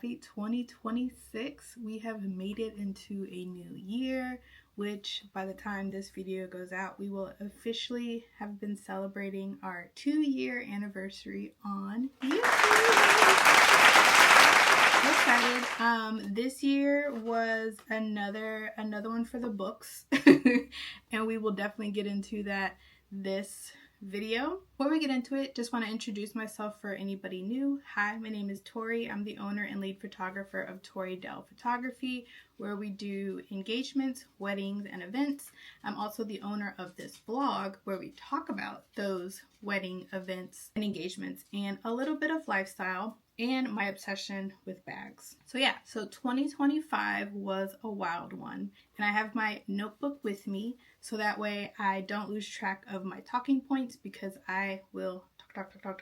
Happy 2026. We have made it into a new year, which by the time this video goes out, we will officially have been celebrating our 2-year anniversary on YouTube. So excited. This year was another one for the books and we will definitely get into that this video. Before we get into it, just want to introduce myself for anybody new. Hi, my name is Tori. I'm the owner and lead photographer of Tori Del Photography, where we do engagements, weddings, and events. I'm also the owner of this blog where we talk about those wedding events and engagements and a little bit of lifestyle and my obsession with bags. So 2025 was a wild one, and I have my notebook with me so that way I don't lose track of my talking points because I will talk. All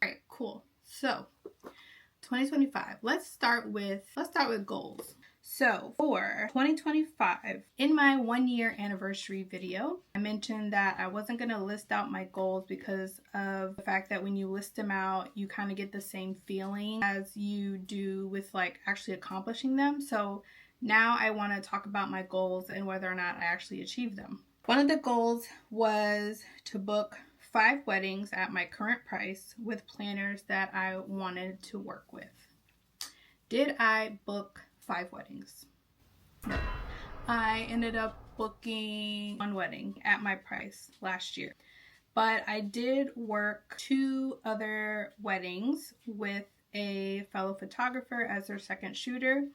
right, cool. So 2025, let's start with goals. So for 2025, in my 1-year anniversary video, I mentioned that I wasn't going to list out my goals because of the fact that when you list them out, you kind of get the same feeling as you do with like actually accomplishing them. So now I want to talk about my goals and whether or not I actually achieved them. One of the goals was to book 5 weddings at my current price with planners that I wanted to work with. Did I book 5 weddings? No. I ended up booking 1 wedding at my price last year. But I did work 2 other weddings with a fellow photographer as their second shooter.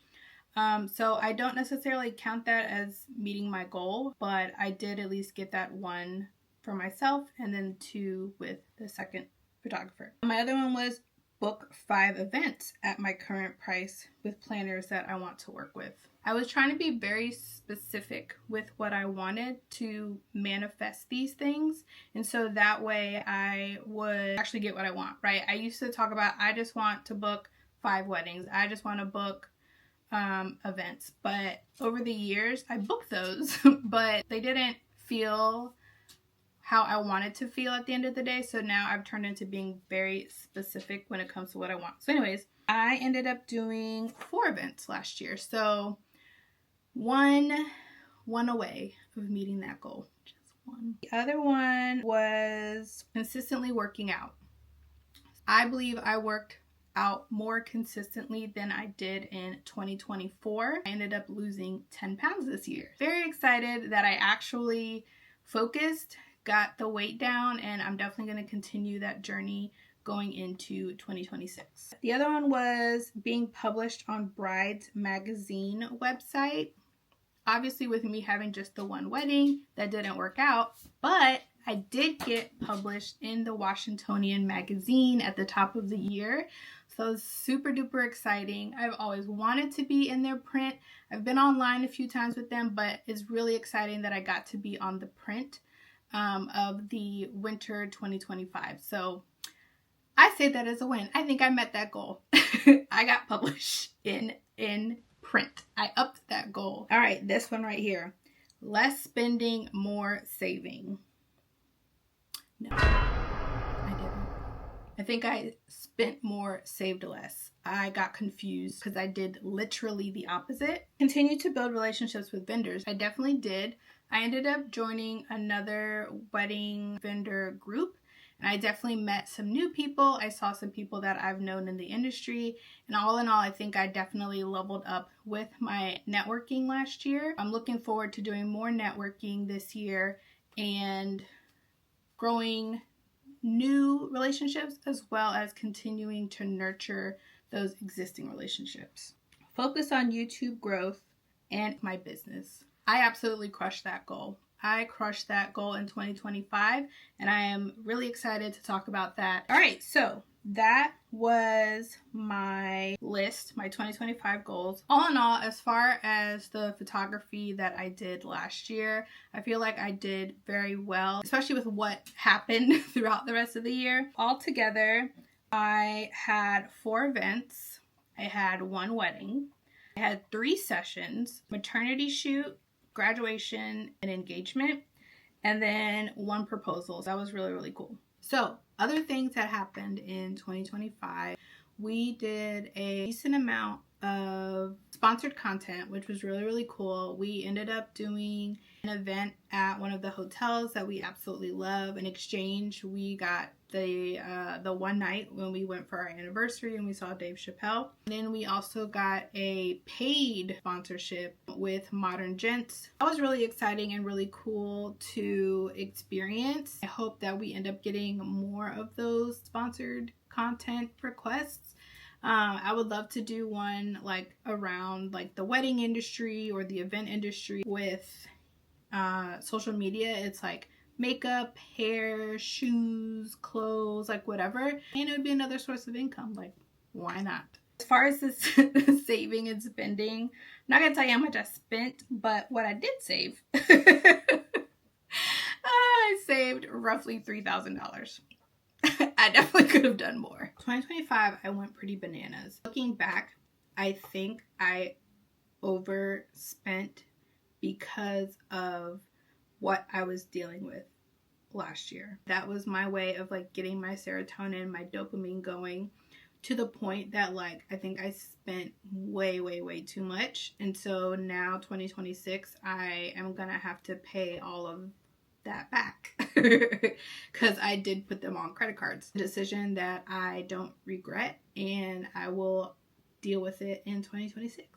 So I don't necessarily count that as meeting my goal, but I did at least get that 1 for myself and then 2 with the second photographer. My other one was book 5 events at my current price with planners that I want to work with. I was trying to be very specific with what I wanted to manifest these things, and so that way I would actually get what I want, right? I used to talk about I just want to book 5 weddings. I just want to book events, but over the years I booked those but they didn't feel how I wanted to feel at the end of the day. So now I've turned into being very specific when it comes to what I want. So anyways, I ended up doing 4 events last year. So one away of meeting that goal. Just 1. The other one was consistently working out. I believe I worked out more consistently than I did in 2024. I ended up losing 10 pounds this year. Very excited that I actually focused, got the weight down, and I'm definitely going to continue that journey going into 2026. The other one was being published on Brides Magazine website. Obviously with me having just the 1 wedding, that didn't work out, but I did get published in the Washingtonian magazine at the top of the year. So it's super duper exciting. I've always wanted to be in their print. I've been online a few times with them, but it's really exciting that I got to be on the print of the winter 2025. So I say that as a win. I think I met that goal. I got published in print. I upped that goal. All right, this one right here. Less spending, more saving. No, I didn't. I think I spent more, saved less. I got confused because I did literally the opposite. Continue to build relationships with vendors. I definitely did. I ended up joining another wedding vendor group, and I definitely met some new people. I saw some people that I've known in the industry, and all in all, I think I definitely leveled up with my networking last year. I'm looking forward to doing more networking this year and growing new relationships as well as continuing to nurture those existing relationships. Focus on YouTube growth and my business. I absolutely crushed that goal. I crushed that goal in 2025, and I am really excited to talk about that. All right, so that was my list, my 2025 goals. All in all, as far as the photography that I did last year, I feel like I did very well, especially with what happened throughout the rest of the year. Altogether, I had 4 events. I had 1 wedding. I had 3 sessions, maternity shoot, graduation, and engagement, and then 1 proposal. So that was really, really cool. So other things that happened in 2025 we did a decent amount of sponsored content, which was really, really cool. We ended up doing an event at one of the hotels that we absolutely love. In exchange, we got the one night when we went for our anniversary and we saw Dave Chappelle. And then we also got a paid sponsorship with Modern Gents. That was really exciting and really cool to experience. I hope that we end up getting more of those sponsored content requests. I would love to do one like around like the wedding industry or the event industry with social media. It's like makeup, hair, shoes, clothes, like whatever. And it would be another source of income. Like, why not? As far as this saving and spending, I'm not going to tell you how much I spent, but what I did save, I saved roughly $3,000. I definitely could have done more. 2025, I went pretty bananas. Looking back, I think I overspent because of what I was dealing with last year. That was my way of like getting my serotonin, my dopamine going, to the point that like I think I spent way too much. And so now 2026, I am gonna have to pay all of that back because I did put them on credit cards. A decision that I don't regret, and I will deal with it in 2026.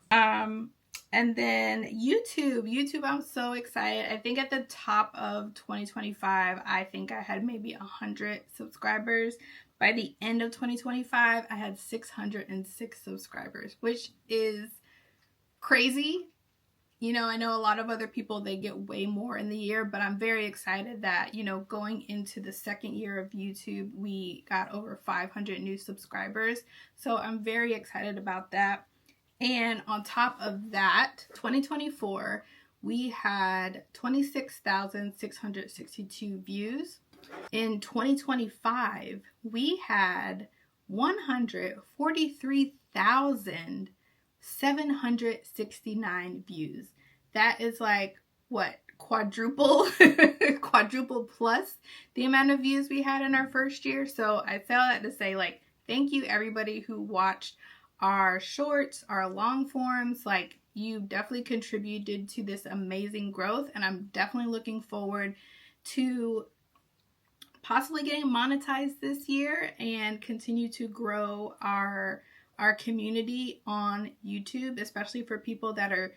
And then YouTube, I'm so excited. I think at the top of 2025, I think I had maybe 100 subscribers. By the end of 2025, I had 606 subscribers, which is crazy. You know, I know a lot of other people, they get way more in the year, but I'm very excited that, you know, going into the second year of YouTube, we got over 500 new subscribers. So I'm very excited about that. And on top of that, 2024, we had 26,662 views. In 2025, we had 143,769 views. That is like, what, quadruple plus the amount of views we had in our first year. So I say all that to say, like, thank you everybody who watched our shorts, our long forms. Like, you definitely contributed to this amazing growth, and I'm definitely looking forward to possibly getting monetized this year and continue to grow our community on YouTube, especially for people that are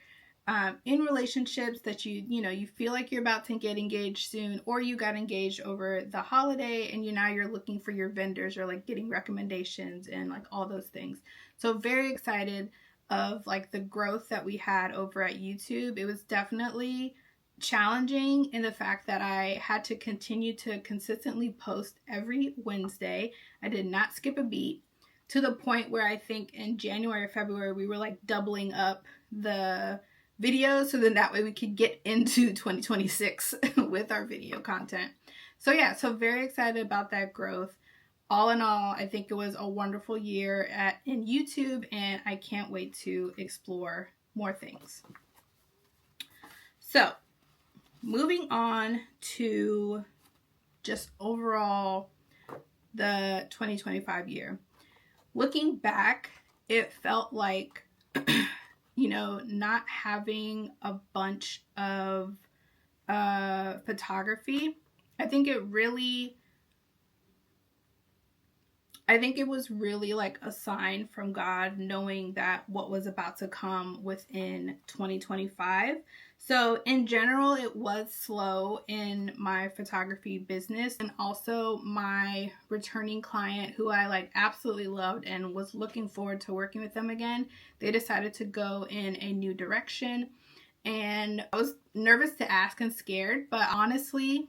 in relationships that you feel like you're about to get engaged soon, or you got engaged over the holiday and now you're looking for your vendors or like getting recommendations and like all those things. So very excited of like the growth that we had over at YouTube. It was definitely challenging in the fact that I had to continue to consistently post every Wednesday. I did not skip a beat, to the point where I think in January or February we were like doubling up the videos so then that way we could get into 2026 with our video content. So yeah, so very excited about that growth. All in all, I think it was a wonderful year in YouTube, and I can't wait to explore more things. So moving on to just overall the 2025 year. Looking back, it felt like, not having a bunch of photography, I think it was really like a sign from God, knowing that what was about to come within 2025. So in general, it was slow in my photography business, and also my returning client, who I like absolutely loved and was looking forward to working with them again, they decided to go in a new direction. And I was nervous to ask and scared, but honestly,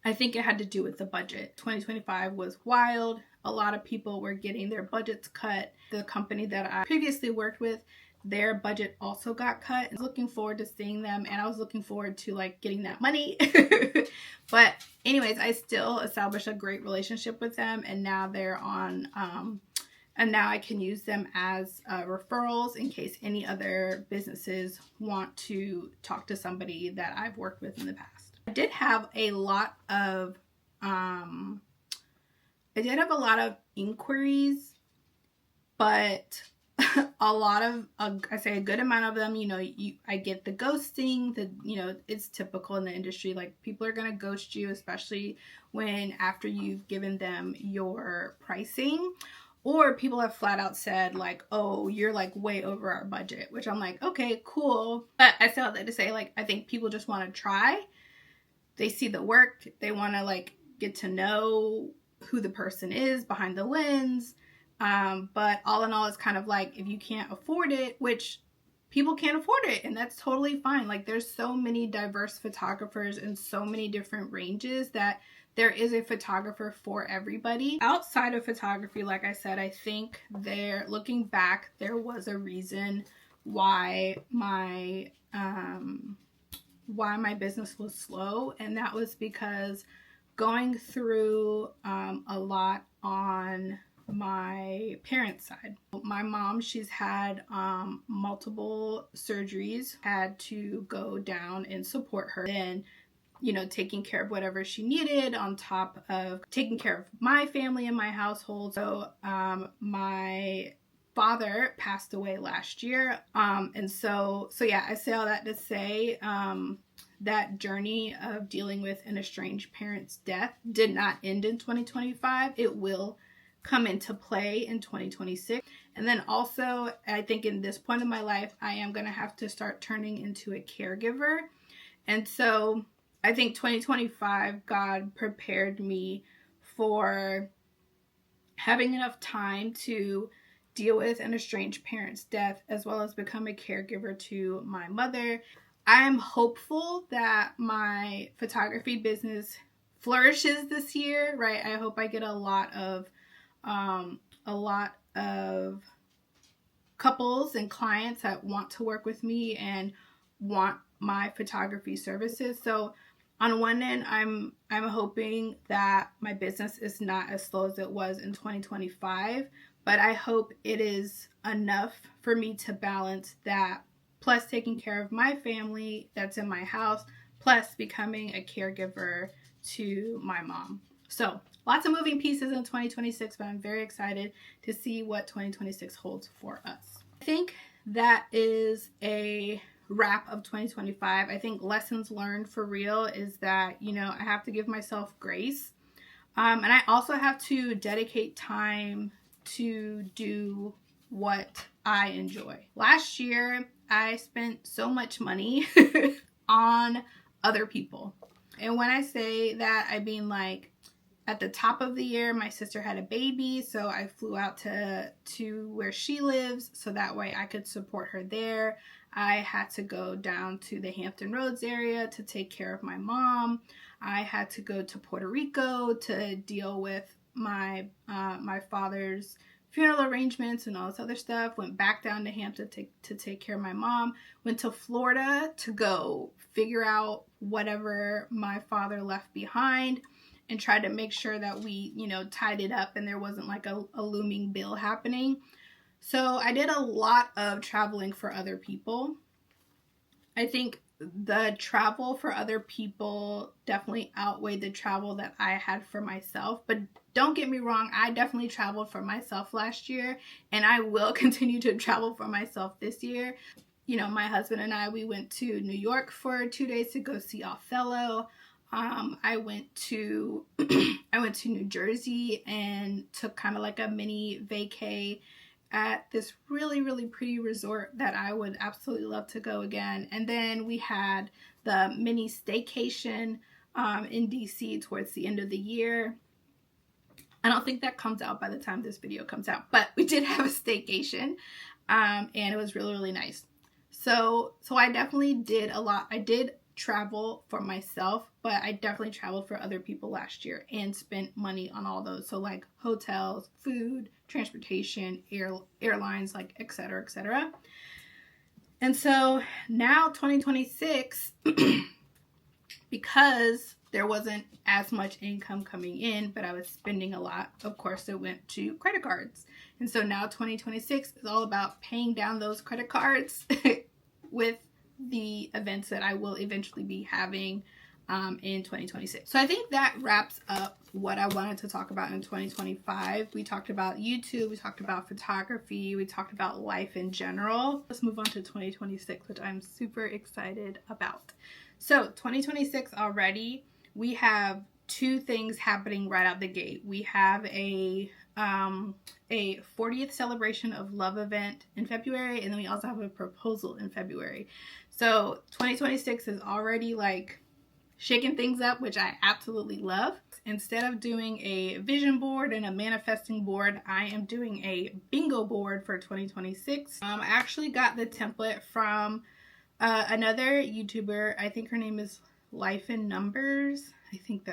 I think it had to do with the budget. 2025 was wild. A lot of people were getting their budgets cut. The company that I previously worked with, their budget also got cut. I was looking forward to seeing them, and I was looking forward to like getting that money. But anyways, I still established a great relationship with them, and now they're on and now I can use them as referrals in case any other businesses want to talk to somebody that I've worked with in the past. I did have a lot of inquiries but a lot of, I say a good amount of them, you know, I get the ghosting, you know, it's typical in the industry. Like, people are going to ghost you, especially when after you've given them your pricing, or people have flat out said like, oh, you're like way over our budget, which I'm like, okay, cool. But I say all that to say, like, I think people just want to try. They see the work. They want to like get to know who the person is behind the lens. But all in all, it's kind of like, if you can't afford it, which people can't afford it, and that's totally fine. Like, there's so many diverse photographers in so many different ranges that there is a photographer for everybody. Outside of photography, like I said, I think looking back, there was a reason why my business was slow, and that was because going through a lot on my parents' side. My mom, she's had multiple surgeries, had to go down and support her, then, you know, taking care of whatever she needed on top of taking care of my family and my household. So my father passed away last year, and so yeah, I say all that to say that journey of dealing with an estranged parent's death did not end in 2025. It will come into play in 2026. And then also, I think in this point of my life, I am going to have to start turning into a caregiver. And so I think 2025, God prepared me for having enough time to deal with an estranged parent's death, as well as become a caregiver to my mother. I am hopeful that my photography business flourishes this year, right? I hope I get a lot of couples and clients that want to work with me and want my photography services. So on one end, I'm hoping that my business is not as slow as it was in 2025, but I hope it is enough for me to balance that, plus taking care of my family that's in my house, plus becoming a caregiver to my mom. So lots of moving pieces in 2026, but I'm very excited to see what 2026 holds for us. I think that is a wrap of 2025. I think lessons learned for real is that, you know, I have to give myself grace. And I also have to dedicate time to do what I enjoy. Last year, I spent so much money on other people. And when I say that, I mean, like, at the top of the year, my sister had a baby, so I flew out to where she lives so that way I could support her there. I had to go down to the Hampton Roads area to take care of my mom. I had to go to Puerto Rico to deal with my father's funeral arrangements and all this other stuff. Went back down to Hampton to take care of my mom. Went to Florida to go figure out whatever my father left behind and tried to make sure that we, you know, tied it up and there wasn't like a looming bill happening. So I did a lot of traveling for other people. I think the travel for other people definitely outweighed the travel that I had for myself. But don't get me wrong, I definitely traveled for myself last year, and I will continue to travel for myself this year. You know, my husband and I, we went to New York for 2 days to go see Othello. I went to New Jersey and took kind of like a mini vacay at this really, really pretty resort that I would absolutely love to go again. And then we had the mini staycation in DC towards the end of the year. I don't think that comes out by the time this video comes out, but we did have a staycation, and it was really, really nice. So I definitely did a lot. I did travel for myself, but I definitely traveled for other people last year and spent money on all those. So like hotels, food, transportation, airlines, like et cetera, et cetera. And so now 2026, because there wasn't as much income coming in, but I was spending a lot, of course it went to credit cards. And so now 2026 is all about paying down those credit cards with the events that I will eventually be having in 2026. So I think that wraps up what I wanted to talk about in 2025. We talked about YouTube, we talked about photography, we talked about life in general. Let's move on to 2026, which I'm super excited about. So 2026 already, we have two things happening right out the gate. We have a 40th celebration of love event in February, and then we also have a proposal in February. So 2026 is already like shaking things up, which I absolutely love. Instead of doing a vision board and a manifesting board, I am doing a bingo board for 2026. I actually got the template from another YouTuber. I think her name is Life in Numbers. I think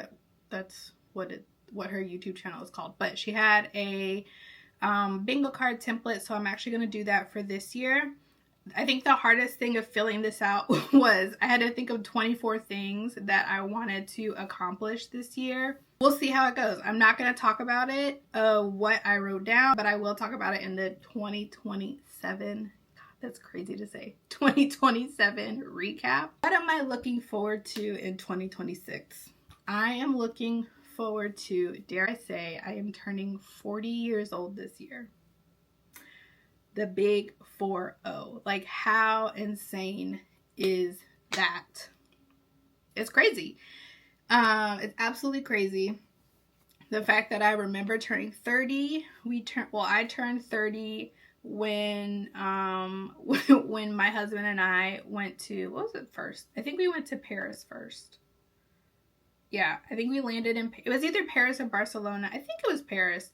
that's what her YouTube channel is called. But she had a bingo card template, so I'm actually going to do that for this year. I think the hardest thing of filling this out was I had to think of 24 things that I wanted to accomplish this year. We'll see how it goes. I'm not going to talk about it, what I wrote down, but I will talk about it in the 2027, God, that's crazy to say, 2027 recap. What am I looking forward to in 2026? I am looking forward to, dare I say, I am turning 40 years old this year. The big 4-0. Like, how insane is that? It's crazy. It's absolutely crazy. The fact that I remember turning 30. I turned 30 when when my husband and I went to, what was it first? I think we went to Paris first. Yeah, I think we landed in, it was either Paris or Barcelona. I think it was Paris.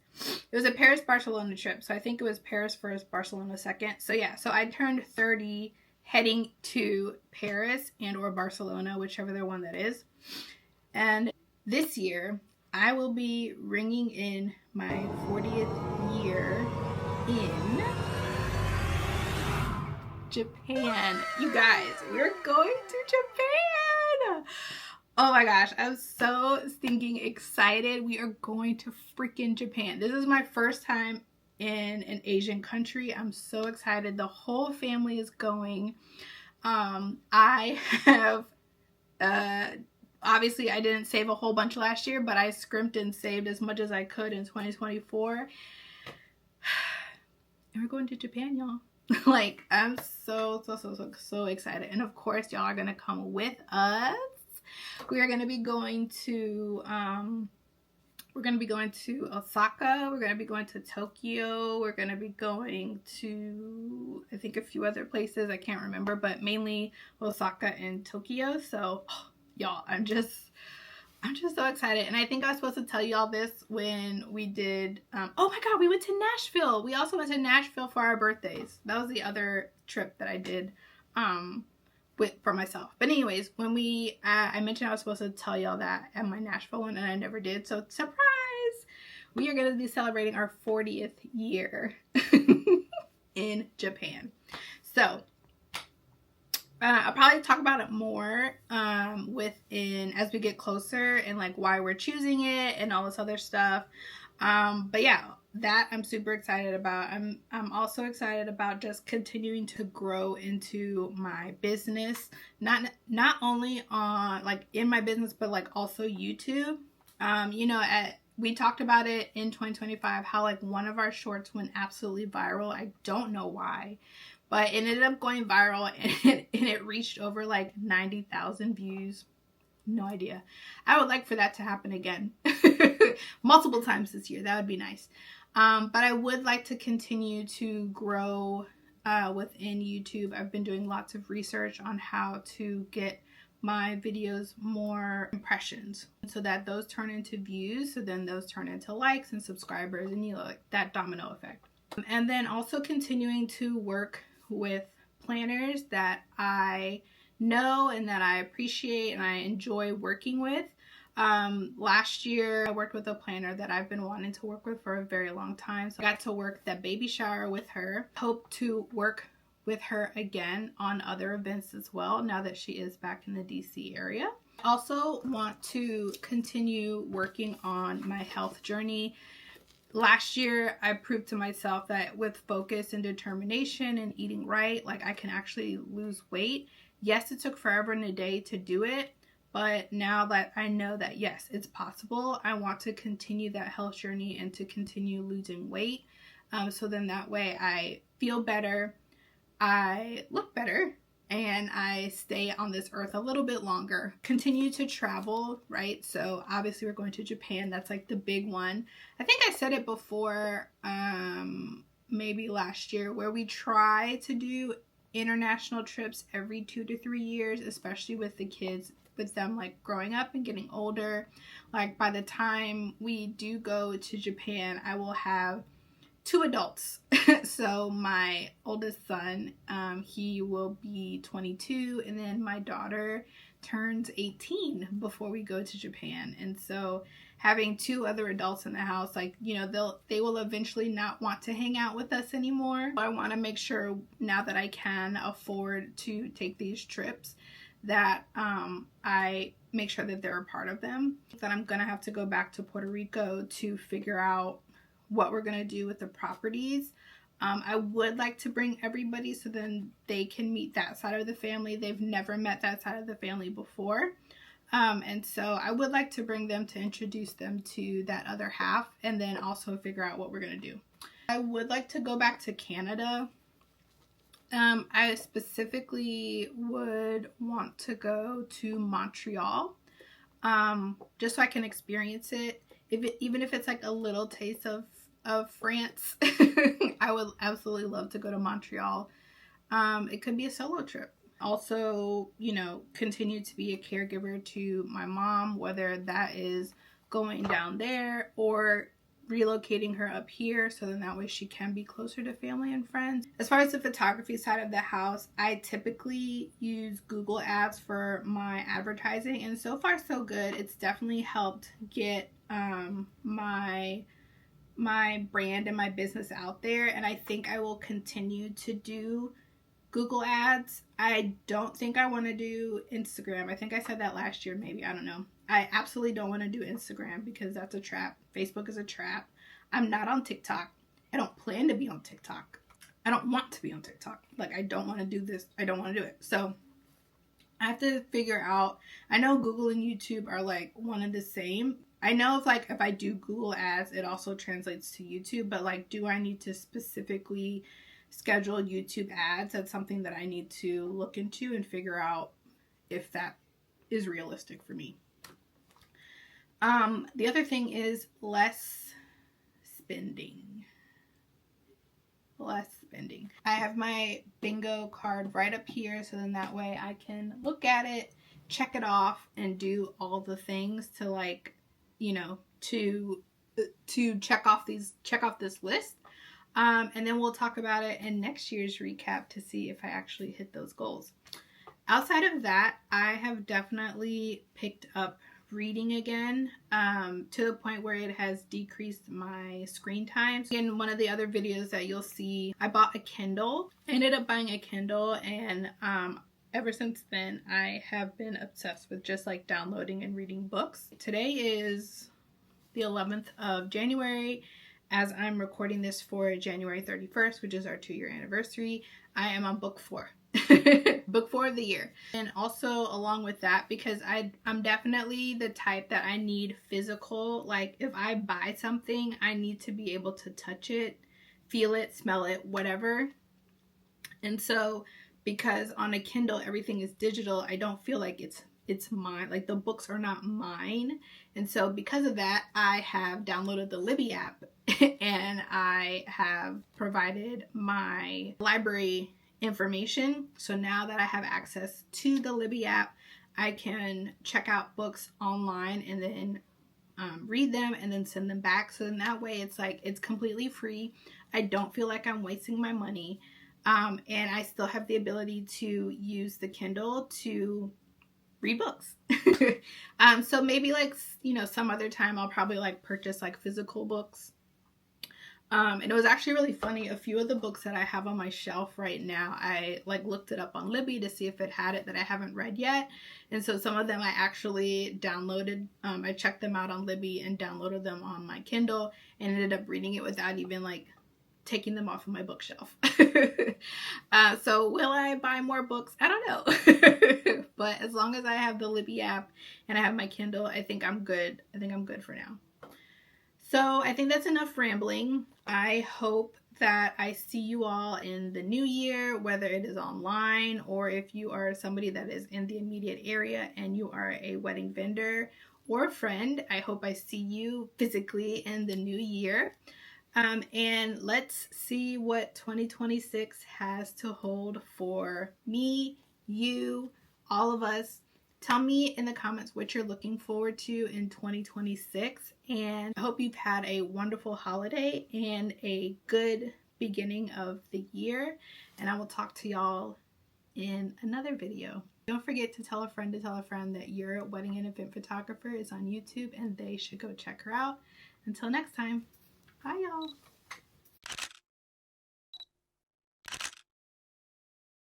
It was a Paris-Barcelona trip. So I think it was Paris first, Barcelona second. So yeah, so I turned 30 heading to Paris and or Barcelona, whichever the one that is. And this year, I will be ringing in my 40th year in Japan. You guys, we're going to Japan! Oh my gosh, I'm so stinking excited. We are going to freaking Japan. This is my first time in an Asian country. I'm so excited. The whole family is going. I have, obviously I didn't save a whole bunch last year, but I scrimped and saved as much as I could in 2024. And we're going to Japan, y'all. Like, I'm so excited. And of course, y'all are going to come with us. We are going to be going to Osaka. We're going to be going to Tokyo. We're going to be going to, I think, a few other places. I can't remember, but mainly Osaka and Tokyo. So, y'all, I'm just so excited. And I think I was supposed to tell y'all this when we did, oh my God, we went to Nashville. We also went to Nashville for our birthdays. That was the other trip that I did, for myself. But anyways, when I mentioned I was supposed to tell y'all that at my Nashville one, and I never did. So surprise, we are going to be celebrating our 40th year in Japan. So I'll probably talk about it more as we get closer, and like why we're choosing it and all this other stuff. But yeah, that I'm super excited about. I'm also excited about just continuing to grow into my business, not only on like in my business, but like also YouTube. You know, we talked about it in 2025 how like one of our shorts went absolutely viral. I don't know why, but it ended up going viral, and it reached over like 90,000 views. No idea. I would like for that to happen again multiple times this year. That would be nice. But I would like to continue to grow within YouTube. I've been doing lots of research on how to get my videos more impressions so that those turn into views, so then those turn into likes and subscribers, and you know, like that domino effect. And then also continuing to work with planners that I know and that I appreciate and I enjoy working with. Last year I worked with a planner that I've been wanting to work with for a very long time. So I got to work that baby shower with her. Hope to work with her again on other events as well now that she is back in the DC area. Also want to continue working on my health journey. Last year, I proved to myself that with focus and determination and eating right, like I can actually lose weight. Yes, it took forever and a day to do it, But now that I know that yes, it's possible, I want to continue that health journey and to continue losing weight. So then that way I feel better, I look better, and I stay on this earth a little bit longer. Continue to travel, right? So obviously we're going to Japan. That's like the big one. I think I said it before, maybe last year, where we try to do international trips every 2 to 3 years, especially with the kids, with them like growing up and getting older. Like by the time we do go to Japan, I will have 2 adults. So my oldest son, he will be 22, and then my daughter turns 18 before we go to Japan. And so having 2 other adults in the house, like, you know, they will eventually not want to hang out with us anymore. I want to make sure, now that I can afford to take these trips, that I make sure that they're a part of them. That I'm gonna have to go back to Puerto Rico to figure out what we're gonna do with the properties. I would like to bring everybody so then they can meet that side of the family. They've never met that side of the family before. And so I would like to bring them to introduce them to that other half, and then also figure out what we're gonna do. I would like to go back to Canada. I specifically would want to go to Montreal, just so I can experience it. Even if it's like a little taste of France, I would absolutely love to go to Montreal. It could be a solo trip. Also, you know, continue to be a caregiver to my mom, whether that is going down there or relocating her up here, so then that way she can be closer to family and friends. As far as the photography side of the house, I typically use Google Ads for my advertising, and so far so good. It's definitely helped get my brand and my business out there, and I think I will continue to do Google Ads. I don't think I want to do Instagram. I think I said that last year, maybe. I don't know. I absolutely don't want to do Instagram because that's a trap. Facebook is a trap. I'm not on TikTok. I don't plan to be on TikTok. I don't want to be on TikTok. Like, I don't want to do this. I don't want to do it. So I have to figure out. I know Google and YouTube are like one and the same. I know if I do Google Ads, it also translates to YouTube. But like, do I need to specifically schedule YouTube ads? That's something that I need to look into and figure out if that is realistic for me. The other thing is less spending. I have my bingo card right up here, so then that way I can look at it, check it off, and do all the things to, like, you know, to check off this list. And then we'll talk about it in next year's recap to see if I actually hit those goals. Outside of that, I have definitely picked up reading again, to the point where it has decreased my screen time. In one of the other videos that you'll see, I bought a Kindle. I ended up buying a Kindle, and ever since then I have been obsessed with just like downloading and reading books. Today is the 11th of January. As I'm recording this for January 31st, which is our 2-year anniversary, I am on book 4. Book 4 of the year. And also along with that, because I'm definitely the type that I need physical, like if I buy something, I need to be able to touch it, feel it, smell it, whatever. And so because on a Kindle everything is digital, I don't feel like it's mine, like the books are not mine. And so because of that, I have downloaded the Libby app and I have provided my library information. So now that I have access to the Libby app, I can check out books online and then read them and then send them back. So in that way, it's like, it's completely free. I don't feel like I'm wasting my money. And I still have the ability to use the Kindle to read books. So maybe like, you know, some other time I'll probably like purchase like physical books. And it was actually really funny. A few of the books that I have on my shelf right now, I like looked it up on Libby to see if it had it that I haven't read yet. And so some of them I actually downloaded. I checked them out on Libby and downloaded them on my Kindle and ended up reading it without even like taking them off of my bookshelf. So will I buy more books? I don't know. But as long as I have the Libby app and I have my Kindle, I think I'm good. I think I'm good for now. So I think that's enough rambling. I hope that I see you all in the new year, whether it is online or if you are somebody that is in the immediate area and you are a wedding vendor or friend. I hope I see you physically in the new year. And let's see what 2026 has to hold for me, you, all of us. Tell me in the comments what you're looking forward to in 2026. And I hope you've had a wonderful holiday and a good beginning of the year. And I will talk to y'all in another video. Don't forget to tell a friend that your wedding and event photographer is on YouTube and they should go check her out. Until next time, bye y'all.